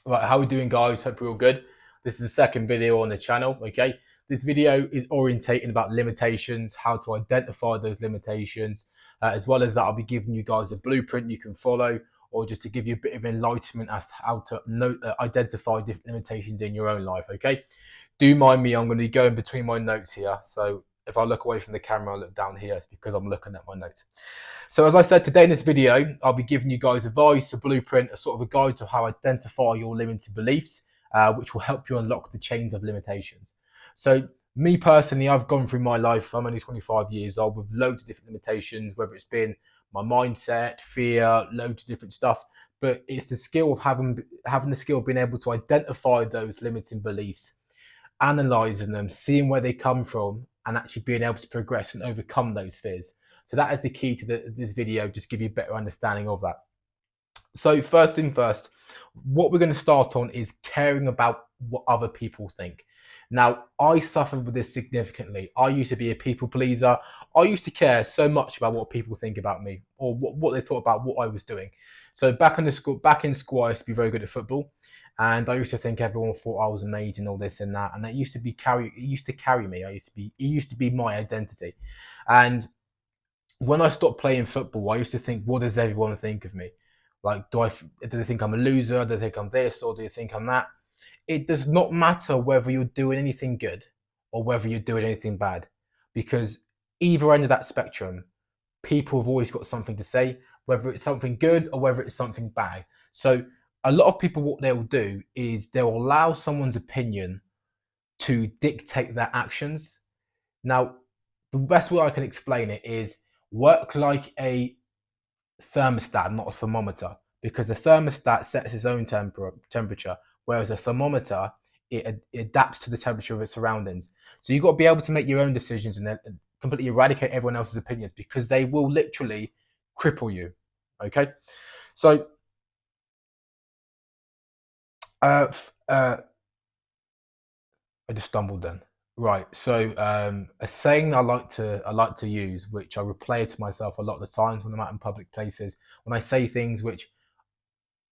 Right, how are we doing, guys? Hope we're all good. This is the second video on the channel, okay? This video is orientating about limitations, how to identify those limitations, as well as that I'll be giving you guys a blueprint you can follow, or just to give you a bit of enlightenment as to how to identify different limitations in your own life, okay? Do mind me, I'm going to be going between my notes here, so if I look away from the camera, I look down here, it's because I'm looking at my notes. So as I said, today in this video, I'll be giving you guys advice, a blueprint, a sort of a guide to how to identify your limiting beliefs, which will help you unlock the chains of limitations. So me personally, I've gone through my life, I'm only 25 years old, with loads of different limitations, whether it's been my mindset, fear, loads of different stuff. But it's the skill of having the skill of being able to identify those limiting beliefs, analyzing them, seeing where they come from, and actually being able to progress and overcome those fears. So that is the key to this video, just give you a better understanding of that. So first thing first, what we're going to start on is caring about what other people think. Now, I suffered with this significantly. I used to be a people pleaser. I used to care so much about what people think about me, or what they thought about what I was doing. So back in school, I used to be very good at football, and I used to think everyone thought I was amazing, all this and that, and it used to carry me. It used to be my identity, and when I stopped playing football, I used to think, what does everyone think of me? Like, do they think I'm a loser? Do they think I'm this, or do they think I'm that? It does not matter whether you're doing anything good or whether you're doing anything bad, because either end of that spectrum, people have always got something to say, whether it's something good or whether it's something bad. So a lot of people, what they'll do is they'll allow someone's opinion to dictate their actions. Now, the best way I can explain it is work like a thermostat, not a thermometer, because the thermostat sets its own temperature, whereas a thermometer, it adapts to the temperature of its surroundings. So you've got to be able to make your own decisions and completely eradicate everyone else's opinions, because they will literally cripple you. Okay, so uh, uh, I just stumbled then. Right. So a saying I like to use, which I replay to myself a lot of the times when I'm out in public places, when I say things which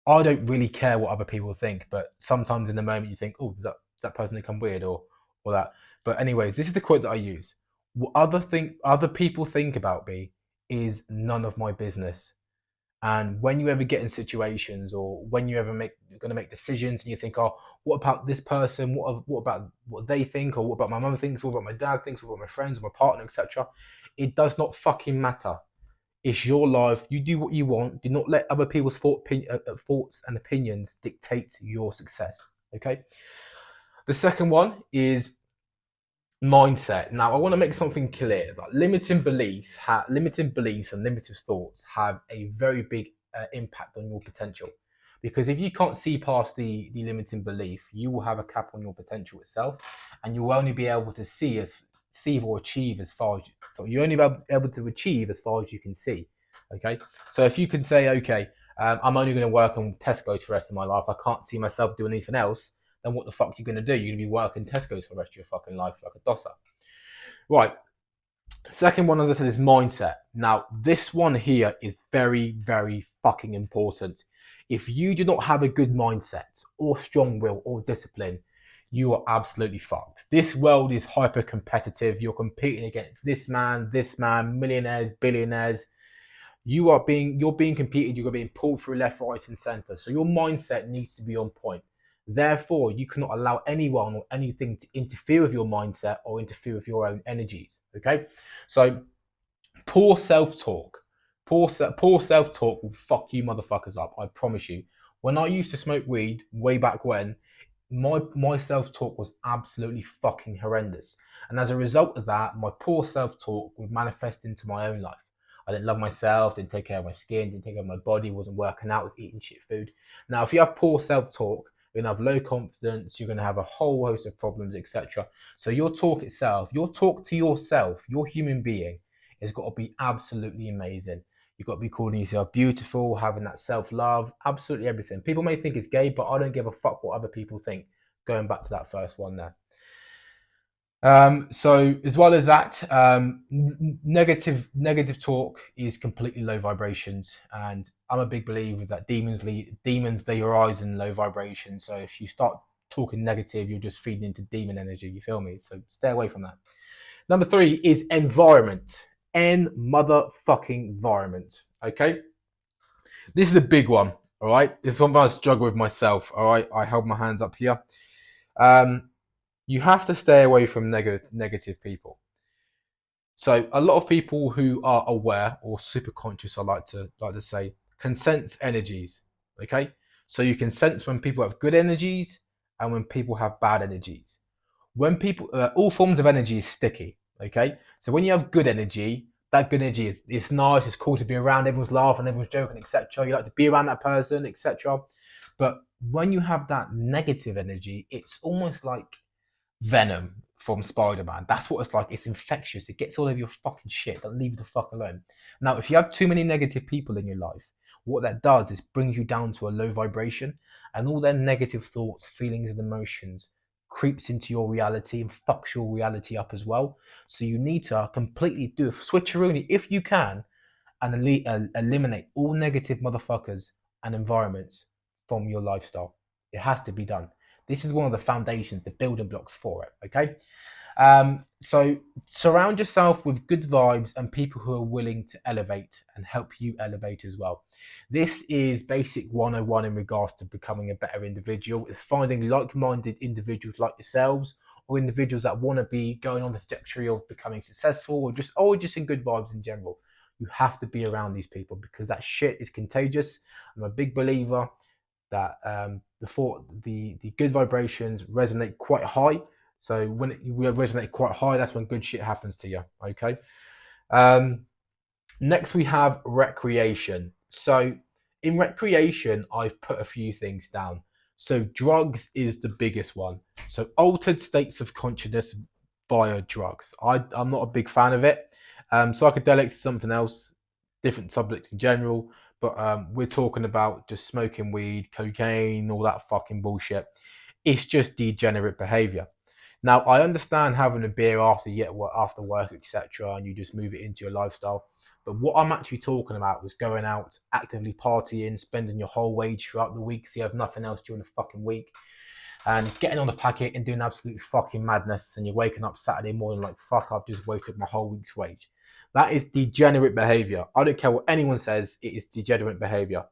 I don't really care what other people think, but sometimes in the moment you think, oh, does that person think I'm weird, or that. But anyways, this is the quote that I use. What other people think about me is none of my business. And when you ever get in situations, or when you ever you're going to make decisions, and you think, oh, what about this person? What about what they think? Or what about my mum thinks? What about my dad thinks? What about my friends, my partner, etc.? It does not fucking matter. It's your life. You do what you want. Do not let other people's thoughts and opinions dictate your success. Okay. The second one is mindset. Now, I want to make something clear that limiting beliefs and limited thoughts have a very big impact on your potential. Because if you can't see past the limiting belief, you will have a cap on your potential itself, and you will only be able to see or achieve as far as you only be able to achieve as far as you can see. Okay, so if you can say, okay, I'm only going to work on Tesco's for the rest of my life, I can't see myself doing anything else, then what the fuck are you going to do? You're going to be working Tesco's for the rest of your fucking life like a dosser. Right. Second one, as I said, is mindset. Now, this one here is very, very fucking important. If you do not have a good mindset or strong will or discipline, you are absolutely fucked. This world is hyper competitive. You're competing against this man, millionaires, billionaires. You're being competed, you're being pulled through left, right, and center. So your mindset needs to be on point. Therefore, you cannot allow anyone or anything to interfere with your mindset or interfere with your own energies. Okay, so poor self-talk, poor self-talk will fuck you motherfuckers up. I promise you. When I used to smoke weed way back when, my self-talk was absolutely fucking horrendous, and as a result of that, my poor self-talk would manifest into my own life. I didn't love myself, didn't take care of my skin, didn't take care of my body, wasn't working out, was eating shit food. Now, if you have poor self-talk, you're going to have low confidence, you're going to have a whole host of problems, etc. So your talk itself, your talk to yourself, your human being, has got to be absolutely amazing. You've got to be calling yourself beautiful, having that self-love, absolutely everything. People may think it's gay, but I don't give a fuck what other people think. Going back to that first one there. So as well as that, negative talk is completely low vibrations, and I'm a big believer that demons they arise in low vibrations. So if you start talking negative, you're just feeding into demon energy. You feel me? So stay away from that. Number three is environment. Motherfucking environment. Okay, this is a big one. All right, this is one that I struggle with myself. All right, I held my hands up here. Um, you have to stay away from negative people. So a lot of people who are aware or super conscious, I like to say, can sense energies. Okay, so you can sense when people have good energies and when people have bad energies. When people, all forms of energy is sticky. Okay, so when you have good energy, that good energy is it's nice, it's cool to be around. Everyone's laughing, everyone's joking, etc. You like to be around that person, etc. But when you have that negative energy, it's almost like Venom from Spider-Man. That's what it's like. It's infectious. It gets all over your fucking shit. Don't leave the fuck alone. Now, if you have too many negative people in your life, what that does is brings you down to a low vibration, and all their negative thoughts, feelings, and emotions creeps into your reality and fucks your reality up as well. So you need to completely do a switcheroo if you can, and eliminate all negative motherfuckers and environments from your lifestyle. It has to be done. This is one of the foundations, the building blocks for it. Okay. So surround yourself with good vibes and people who are willing to elevate and help you elevate as well. This is basic 101 in regards to becoming a better individual. It's finding like-minded individuals like yourselves, or individuals that want to be going on the trajectory of becoming successful, or just in good vibes in general. You have to be around these people because that shit is contagious. I'm a big believer that the good vibrations resonate quite high. So when we resonate quite high, that's when good shit happens to you. Okay. Um, Next we have recreation. So in recreation, I've put a few things down. So drugs is the biggest one. So altered states of consciousness via drugs. I'm not a big fan of it. Psychedelics is something else, different subject in general. But we're talking about just smoking weed, cocaine, all that fucking bullshit. It's just degenerate behavior. Now I understand having a beer after work, etc., and you just move it into your lifestyle. But what I'm actually talking about was going out, actively partying, spending your whole wage throughout the week so you have nothing else during the fucking week, and getting on the packet and doing absolute fucking madness. And you're waking up Saturday morning like, fuck, I've just wasted my whole week's wage. That is degenerate behavior. I don't care what anyone says, it is degenerate behavior.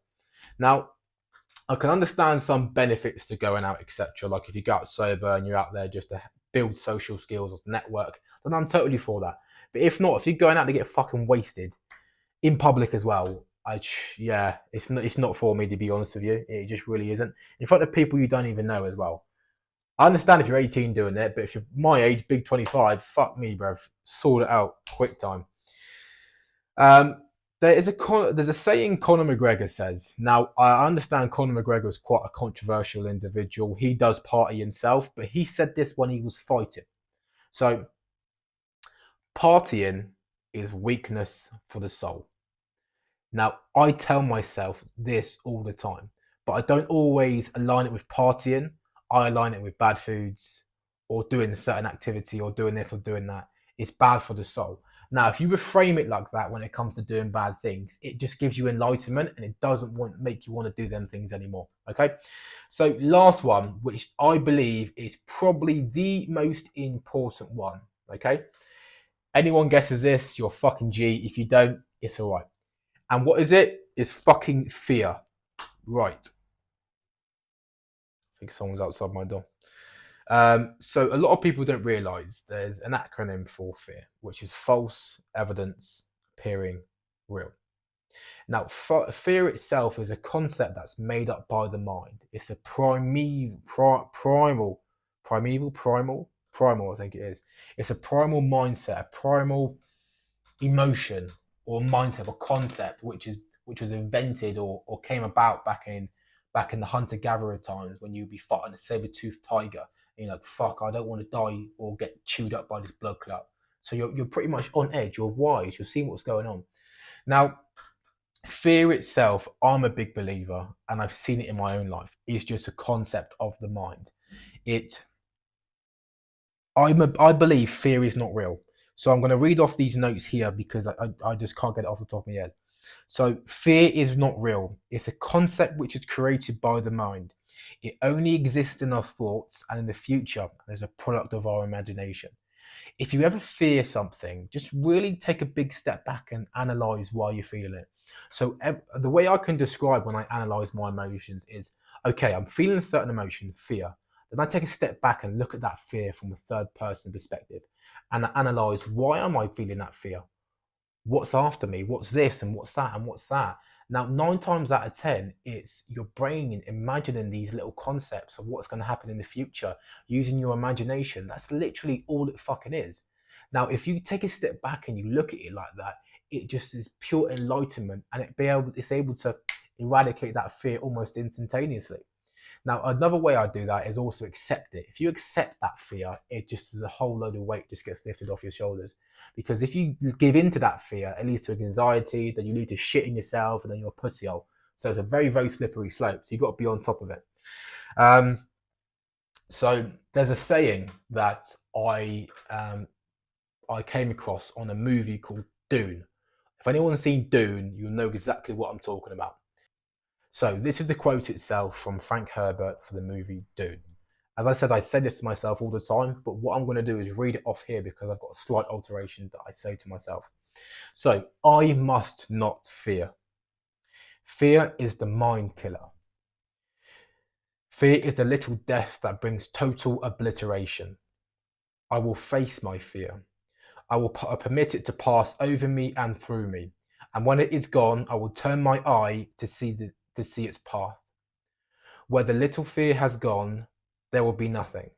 Now, I can understand some benefits to going out, etc. Like if you go out sober and you're out there just to build social skills or network, then I'm totally for that. But if not, if you're going out to get fucking wasted in public as well, yeah, it's not for me, to be honest with you. It just really isn't. In front of people you don't even know as well. I understand if you're 18 doing it, but if you're my age, big 25, fuck me, bruv. Sort it out, quick time. Um, there's a saying Conor McGregor says. Now I understand Conor McGregor is quite a controversial individual. He does party himself, but he said this when he was fighting. So partying is weakness for the soul. Now I tell myself this all the time, but I don't always align it with partying. I align it with bad foods or doing a certain activity or doing this or doing that. It's bad for the soul. Now, if you reframe it like that when it comes to doing bad things, it just gives you enlightenment and it doesn't make you want to do them things anymore. Okay. So last one, which I believe is probably the most important one. Okay. Anyone guesses this, you're fucking G. If you don't, it's all right. And what is it? It's fucking fear. Right. I think someone's outside my door. So a lot of people don't realize there's an acronym for fear, which is false evidence appearing real. Now, fear itself is a concept that's made up by the mind. It's a primal, I think it is. It's a primal mindset, a primal emotion or mindset or concept, which was invented or came about back in the hunter gatherer times when you'd be fighting a saber-toothed tiger. And you're like, fuck, I don't want to die or get chewed up by this blood clot. So you're pretty much on edge. You're wise. You're seeing what's going on. Now, fear itself, I'm a big believer, and I've seen it in my own life, is just a concept of the mind. It I believe fear is not real. So I'm going to read off these notes here because I just can't get it off the top of my head. So fear is not real. It's a concept which is created by the mind. It only exists in our thoughts and in the future as a product of our imagination. If you ever fear something, just really take a big step back and analyze why you feel it. So the way I can describe when I analyze my emotions is, okay, I'm feeling a certain emotion, fear. Then I take a step back and look at that fear from a third person perspective and I analyze, why am I feeling that fear? What's after me? What's this and what's that and what's that? Now, 9 times out of 10, it's your brain imagining these little concepts of what's going to happen in the future using your imagination. That's literally all it fucking is. Now, if you take a step back and you look at it like that, it just is pure enlightenment and it's able to eradicate that fear almost instantaneously. Now, another way I do that is also accept it. If you accept that fear, it just is a whole load of weight just gets lifted off your shoulders. Because if you give in to that fear, it leads to anxiety, then you lead to shit in yourself, and then you're a pussy hole. So it's a very, very slippery slope. So you've got to be on top of it. Um, so there's a saying that I came across on a movie called Dune. If anyone's seen Dune, you'll know exactly what I'm talking about. So this is the quote itself from Frank Herbert for the movie Dune. As I said, I say this to myself all the time, but what I'm going to do is read it off here because I've got a slight alteration that I say to myself. So, I must not fear. Fear is the mind killer. Fear is the little death that brings total obliteration. I will face my fear. I will permit it to pass over me and through me. And when it is gone, I will turn my eye to see its path. Where the little fear has gone, there will be nothing.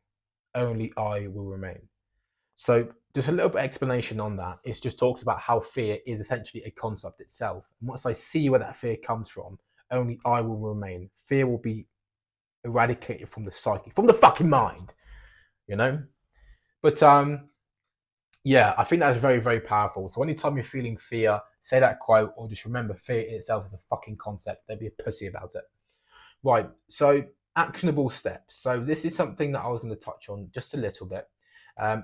Only I will remain. So just a little bit of explanation on that. It just talks about how fear is essentially a concept itself. And once I see where that fear comes from, only I will remain. Fear will be eradicated from the psyche, from the fucking mind, you know? But yeah, I think that's very, very powerful. So anytime you're feeling fear, say that quote or just remember fear itself is a fucking concept. Don't be a pussy about it. Right, so actionable steps. So this is something that I was going to touch on just a little bit.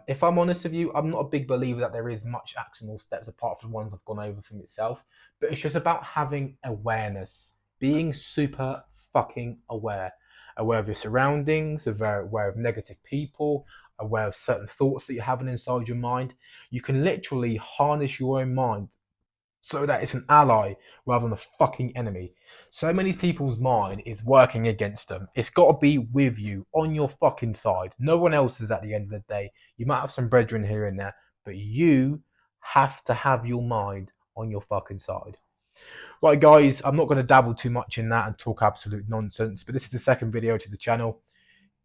If I'm honest with you, I'm not a big believer that there is much actionable steps apart from the ones I've gone over from itself. But it's just about having awareness, being super fucking aware, aware of your surroundings, aware of negative people, aware of certain thoughts that you're having inside your mind. You can literally harness your own mind so that it's an ally rather than a fucking enemy. So many people's mind is working against them. It's got to be with you on your fucking side. No one else is at the end of the day. You might have some brethren here and there, but you have to have your mind on your fucking side. Right, guys, I'm not going to dabble too much in that and talk absolute nonsense, but this is the second video to the channel.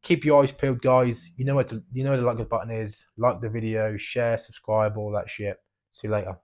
Keep your eyes peeled, guys. You know where the like button is. Like the video, share, subscribe, all that shit. See you later.